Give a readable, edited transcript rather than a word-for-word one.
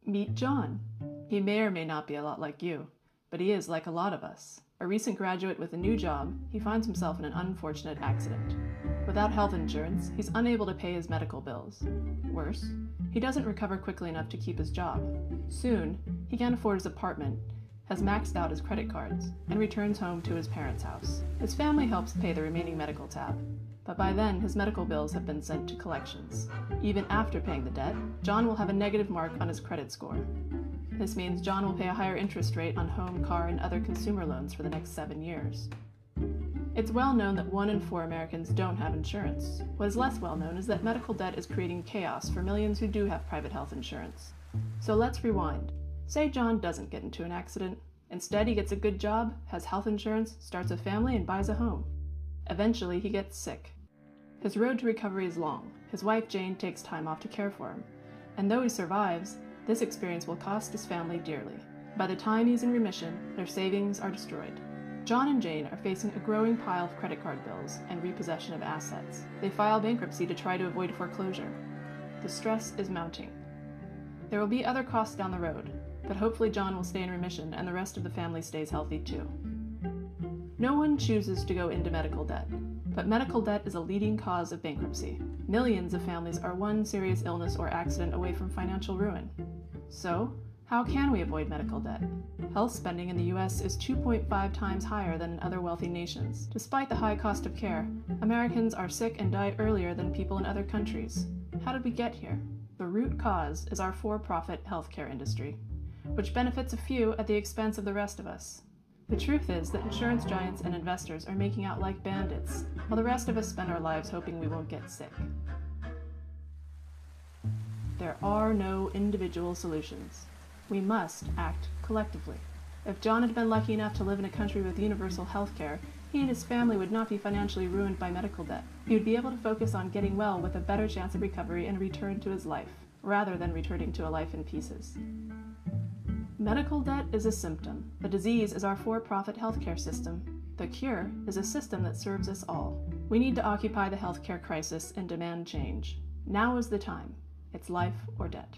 Meet John. He may or may not be a lot like you, but he is like a lot of us. A recent graduate with a new job, he finds himself in an unfortunate accident. Without health insurance, he's unable to pay his medical bills. Worse, he doesn't recover quickly enough to keep his job. Soon, he can't afford his apartment, has maxed out his credit cards, and returns home to his parents' house. His family helps pay the remaining medical tab, but by then his medical bills have been sent to collections. Even after paying the debt, John will have a negative mark on his credit score. This means John will pay a higher interest rate on home, car, and other consumer loans for the next 7 years. It's well known that 1 in 4 Americans don't have insurance. What is less well known is that medical debt is creating chaos for millions who do have private health insurance. So let's rewind. Say John doesn't get into an accident. Instead, he gets a good job, has health insurance, starts a family, and buys a home. Eventually, he gets sick. His road to recovery is long. His wife, Jane, takes time off to care for him. And though he survives, this experience will cost his family dearly. By the time he's in remission, their savings are destroyed. John and Jane are facing a growing pile of credit card bills and repossession of assets. They file bankruptcy to try to avoid foreclosure. The stress is mounting. There will be other costs down the road, but hopefully John will stay in remission and the rest of the family stays healthy too. No one chooses to go into medical debt, but medical debt is a leading cause of bankruptcy. Millions of families are one serious illness or accident away from financial ruin. So, how can we avoid medical debt? Health spending in the US is 2.5 times higher than in other wealthy nations. Despite the high cost of care, Americans are sick and die earlier than people in other countries. How did we get here? The root cause is our for-profit healthcare industry, which benefits a few at the expense of the rest of us. The truth is that insurance giants and investors are making out like bandits, while the rest of us spend our lives hoping we won't get sick. There are no individual solutions. We must act collectively. If John had been lucky enough to live in a country with universal health care, he and his family would not be financially ruined by medical debt. He would be able to focus on getting well with a better chance of recovery and return to his life, rather than returning to a life in pieces. Medical debt is a symptom. The disease is our for-profit healthcare system. The cure is a system that serves us all. We need to occupy the healthcare crisis and demand change. Now is the time. It's life or debt.